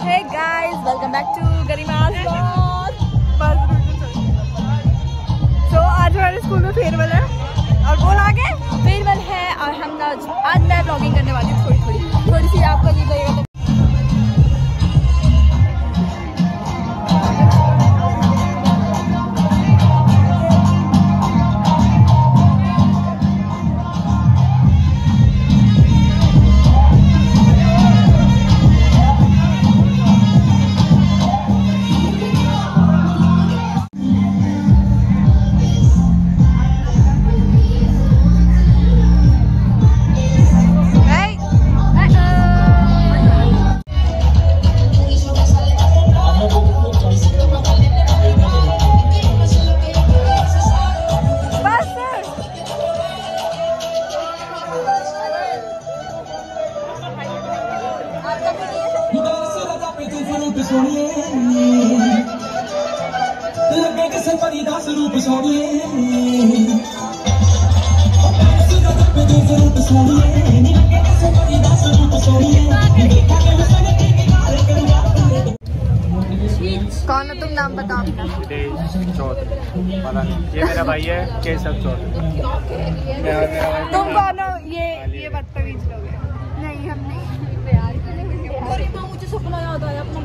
Hey guys, welcome back to गरिमा's vlog. So आज हमारे school में फेयरवेल है और बोल आगे फेयरवेल है और हम आज मैं ब्लॉगिंग करने वाली हूँ थोड़ी सी आपको ये लगेगा। कौन है तुम? नाम बताओ। ये मेरा भाई है केशव चौधरी। तुम कौन हो? ये बदतमीज लोग हैं। नहीं हम नहीं। मुझे सपना याद आया अपना।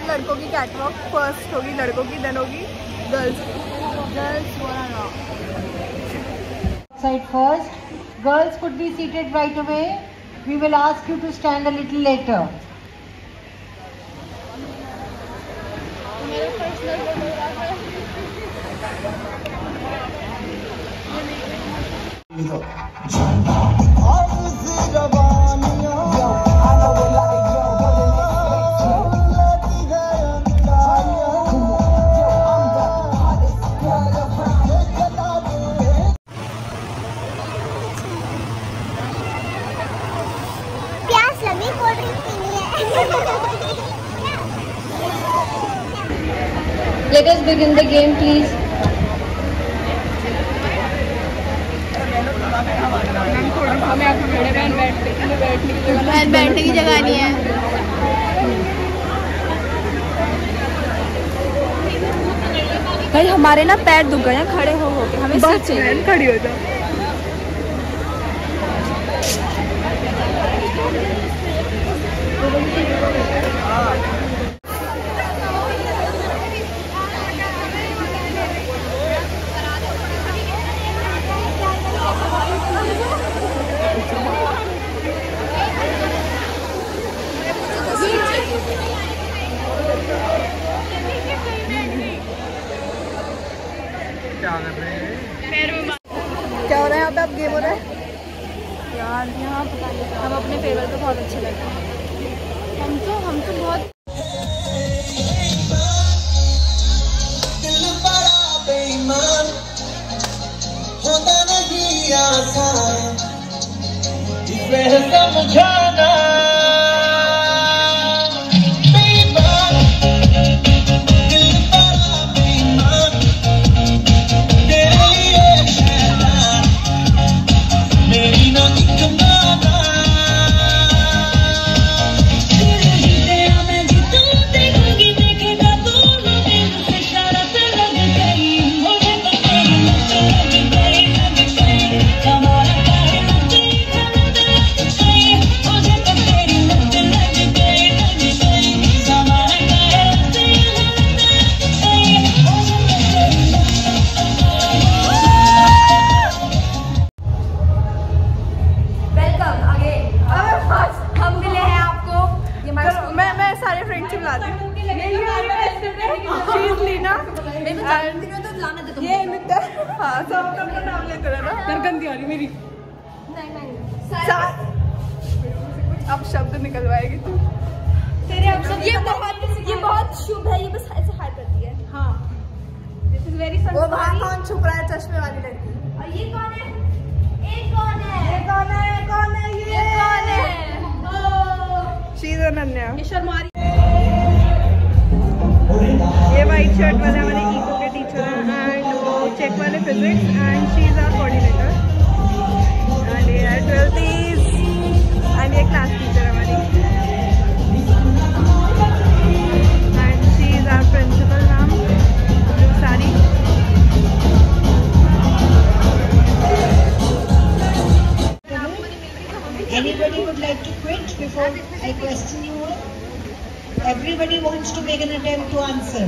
लड़कों की कैटवॉक फर्स्ट होगी, लड़कों की देन होगी girls. Side first, girls could be seated right away. We will ask you to stand a little later. Let us begin the game, please. बैठने की जगह नहीं है। भाई हमारे ना पैर दुख गए हैं खड़े हो के, हमें सीट चाहिए। खड़ी हो जाओ। क्या हो रहा है यहाँ पे? अब गेम हो रहा है यार यहाँ पता नहीं। हम अपने फेवरेट को बहुत अच्छे लगते हैं। हम तो बहुत होता नहीं आसान समझाना। ये हाँ सब अपना नाम लेते रहना। गंदी आ रही मेरी। अब शब्द निकलवाएगी तू। तेरे अब सब ये बहुत शुभ है, ये बस ऐसे हाय करती है। हाँ, दिस इज वेरी संस्कारी। वो वहाँ कौन छुप रहा है? चश्मे वाली लड़की। और ये कौन है? ये कौन है? ये कौन है? कौन है ये? कौन है? She is Ananya. ये शर्मारी। ये वाइट शर्ट वाले हमारे इको के टीचर हैं एंड वो चेक वाले physics and she is our coordinator and ये है 12th एंड ये क्लास टीचर हमारी and she is our principal ma'am सारी। Anybody would like to quit before I question you all? Everybody wants to make an attempt to answer.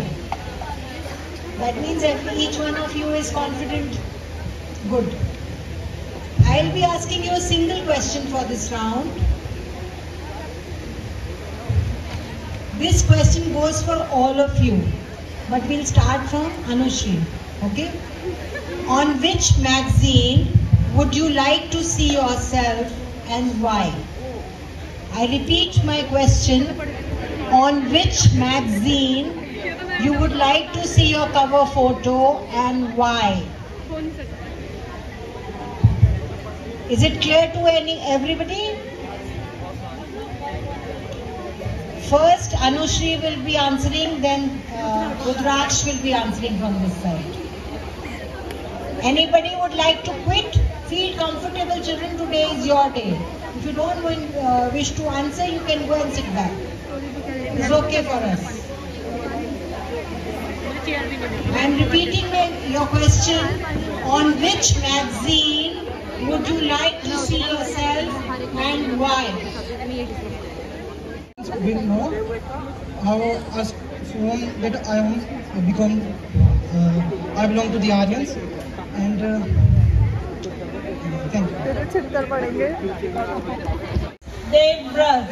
That means each one of you is confident. Good. I'll be asking you a single question for this round. This question goes for all of you, but we'll start from Anushri. Okay? On which magazine would you like to see yourself and why? I repeat my question. On which magazine you would like to see your cover photo and why? Is it clear to everybody? First Anushri will be answering, then Rudraksh will be answering from this side. Anybody would like to quit? Feel comfortable, children. Today is your day. If you don't wish to answer, you can go and sit back. It's okay for us. I am repeating your question. On which magazine would you like to see yourself and why? Will know how as from that I am become I belong to the Aryans and thank you. छिड़कर पड़ेंगे। Devraj.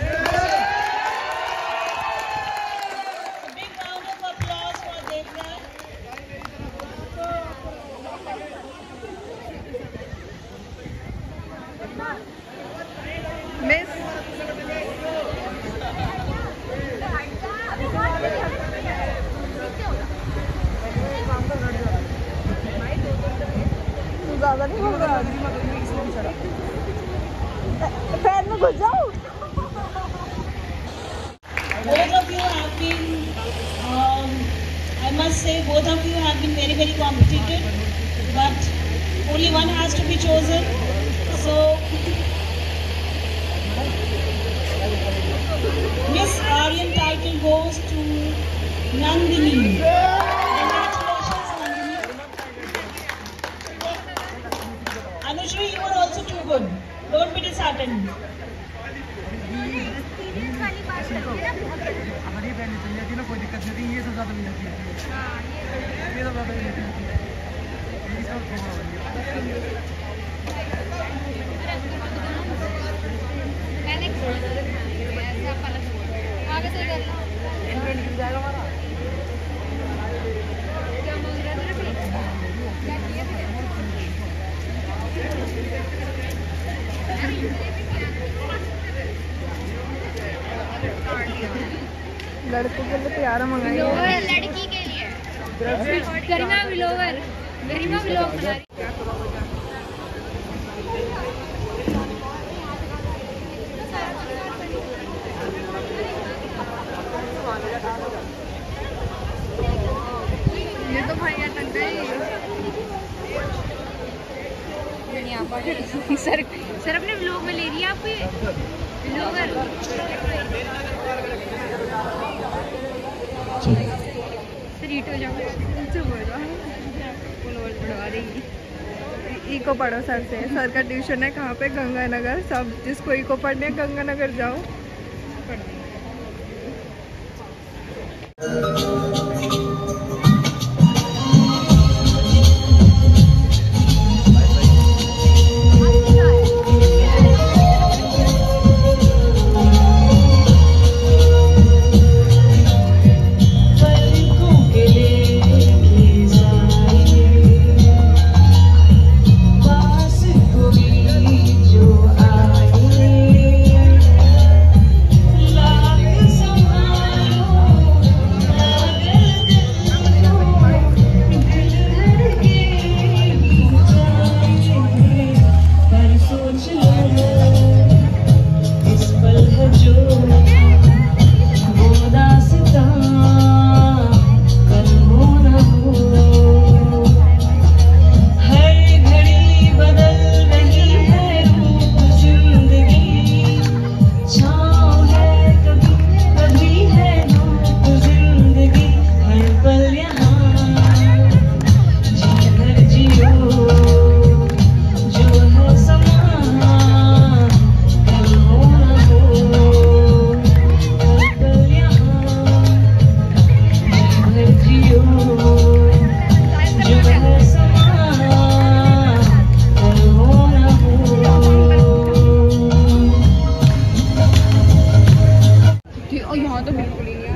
Big round of applause for Devraj. Miss ज़्यादा नहीं बोल रहा, पैर में घुस जाओ। Both of you have been, I must say, both of you have been very, very competitive, but only one has to be chosen. So, Miss Aryan title goes to Nandini. Congratulations, Nandini. Anushri, you are also too good. Don't be disheartened. कोई दिक्कत नहीं, ये सब ज्यादा मिल जाती है, ये सब ज्यादा मिल जाती लड़कों के लिए प्यारा मंगाई है, लड़की के लिए गरिमा व्लॉगर बना रही है। ये तो भाई अटक गई। सर अपने व्लॉग में ले रही है आप व्लॉगर। सर हीट हो जाओगे, पढ़वा देगी। इको पढ़ो सर से, सर का ट्यूशन है कहाँ पे? गंगानगर। सब जिसको इको पढ़ने है गंगानगर जाओ, पढ़ देंगे। यहाँ तो बिल्कुल ही नहीं है।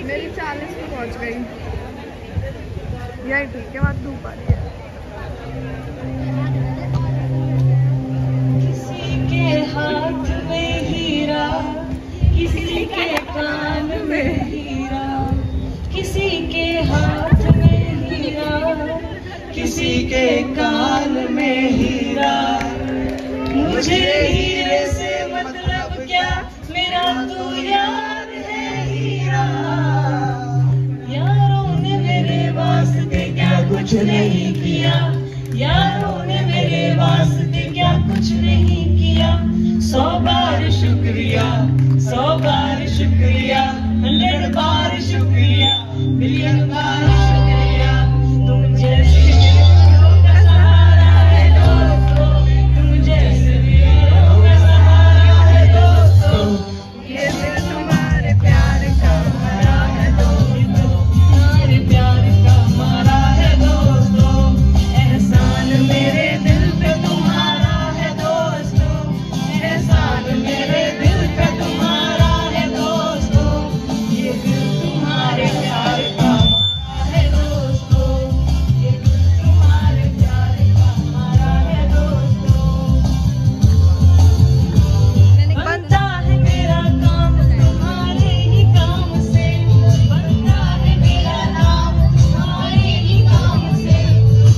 मेरी 40 पे पहुँच गई। यही ठीक है, बात धूप आ रही है। किसी के हाथ में हीरा, किसी के कान में हीरा, किसी के हाथ में हीरा, किसी के कान में हीरा। मुझे हीरे से मतलब क्या, मेरा तो यार है हीरा। यारों ने मेरे वास्ते क्या कुछ नहीं किया, यारों ने मेरे वास्ते क्या कुछ नहीं किया। 100 बार शुक्रिया, 100 बार शुक्रिया, 100 बार शुक्रिया, मिलियन बार शुक्रिया। तुम जैसे वीरों का सहारा है दोस्तों, तुम जैसे वीरों का सहारा है दोस्तों। ये दिल तुम्हारे प्यार का मरा है दोस्तों, तुम्हारे प्यार का मरा है दोस्तों। एहसान मेरे दिल पे तुम्हारा है दोस्तों, एहसान मेरे दिल पे तुम्हारा है दोस्तों। ये दिल तुम्हारे प्यार का मरा है दोस्तों, ये दिल तुम्हारे प्यार का मरा है दोस्तों। बनता है मेरा काम तुम्हारे ही काम से, बनता है मेरा नाम तुम्हारे ही काम से,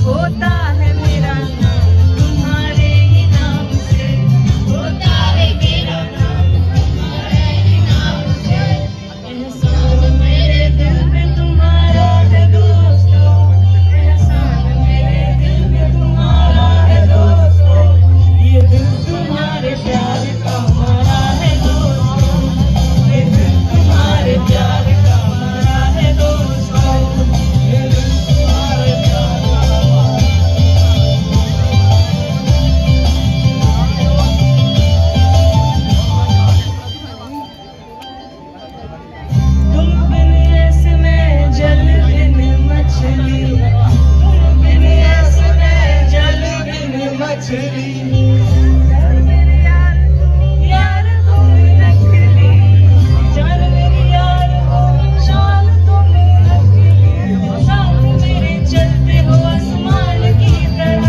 होता है मेरा नाम तुम्हारे ही नाम से, होता है मेरा नाम तुम्हारे ही नाम से। एहसान मेरे दिल पे तुम्हारा है दोस्तों, एहसान मेरे दिल पे तुम्हारा है दोस्तों। ये दिल तुम्हारे प्यार का मरा है दोस्तों, ये दिल तुम्हारे प्यार का मरा है दोस्तों, ये दिल तुम्हारे प्यार का मरा है। तुम बिन ऐसे में जल बिन मछली, तुम बिन ऐसे में जल बिन मछली। यार तुम नकली, जान मेरी यार हो, शान तुम नकली। साथ मेरे चलते हो आसमान की तरह,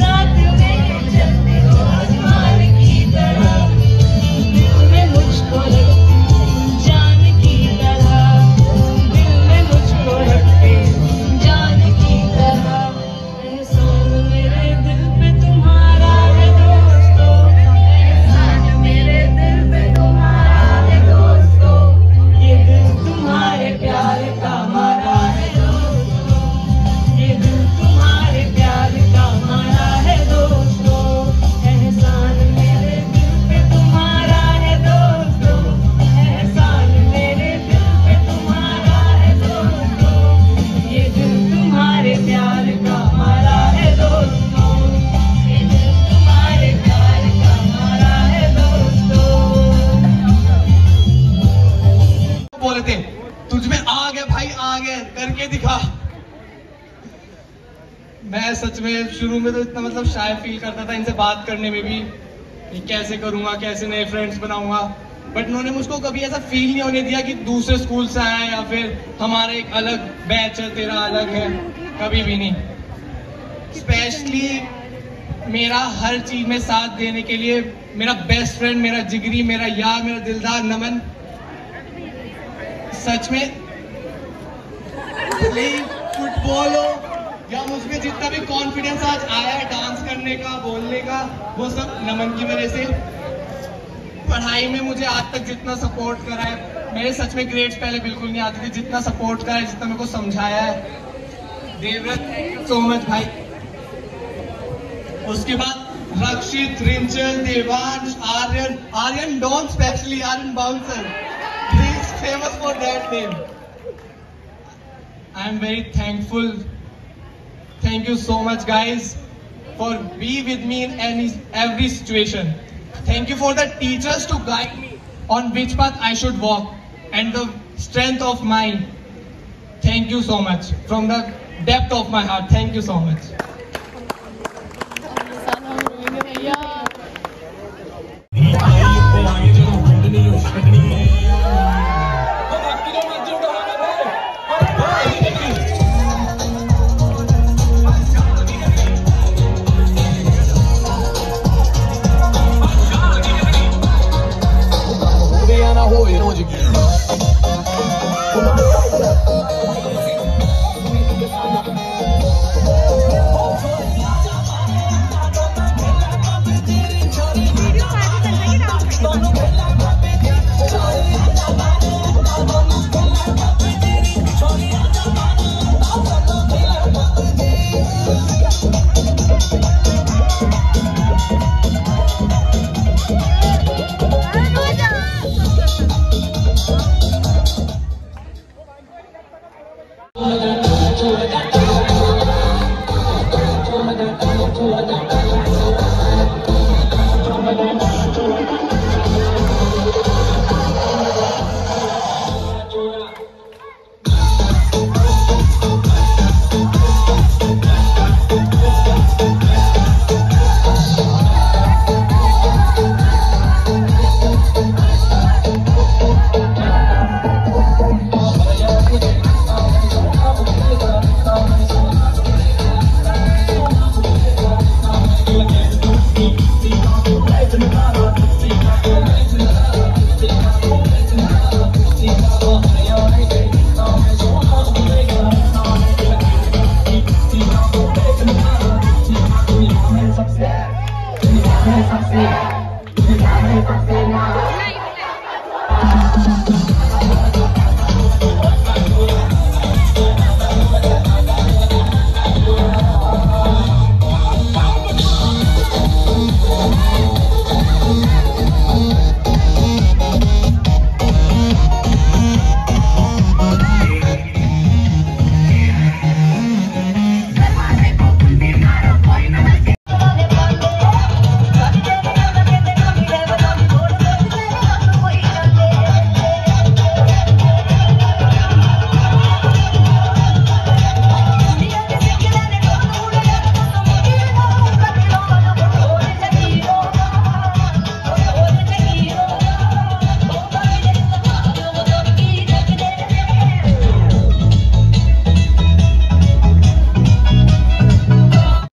साथ मेरे चलते हो आसमान की तरह। दिल में मुझको रखते जान की तरह, दिल में मुझको रखते जान की तरह। एहसान मेरे दिल पे तुम्हारा है दोस्तों, एहसान मेरे दिल पे तुम्हारा है दोस्तों। ये दिल तुम्हारे प्यार का मरा है दोस्तों, ये दिल तुम्हारे प्यार का मरा है दोस्तों। एहसान मेरे दिल पे तुम्हारा है दोस्तों, एहसान मेरे दिल पे तुम्हारा है दोस्तों। ये दिल तुम्हारे प्यार का मरा है दोस्तों, ये दिल तुम्हारे प्यार का मरा है दोस्तों। बोले थे तुझ में आग है भाई, आग है, करके दिखा। मैं सच में शुरू में तो इतना मतलब शाय फील करता था इनसे बात करने में भी, ये कैसे करूंगा, कैसे नए फ्रेंड्स बनाऊंगा। बट उन्होंने मुझको कभी ऐसा फील नहीं होने दिया कि दूसरे स्कूल से आए या फिर हमारा एक अलग बैच है, तेरा अलग है, कभी भी नहीं। स्पेशली मेरा हर चीज में साथ देने के लिए मेरा बेस्ट फ्रेंड, मेरा जिगरी, मेरा यार, मेरा दिलदार नमन। सच में फुटबॉल हो या मुझमें जितना भी कॉन्फिडेंस आज आया है डांस करने का, बोलने का, वो सब नमन की वजह से। पढ़ाई में मुझे आज तक जितना सपोर्ट करा है, मेरे सच में ग्रेड्स पहले बिल्कुल नहीं आते थे, जितना सपोर्ट करा है, जितना मेरे को समझाया है, Devvrat, thank you so much भाई। उसके बाद Rakshit, Rinchal, Devansh, Aryan, Aryan Don, specially Aryan bouncer, he is famous for that name. I am very thankful. Thank you so much guys for be with me in every situation. Thank you for the teachers to guide me on which path I should walk and the strength of mind Thank you so much from the depth of my heart. Thank you so much.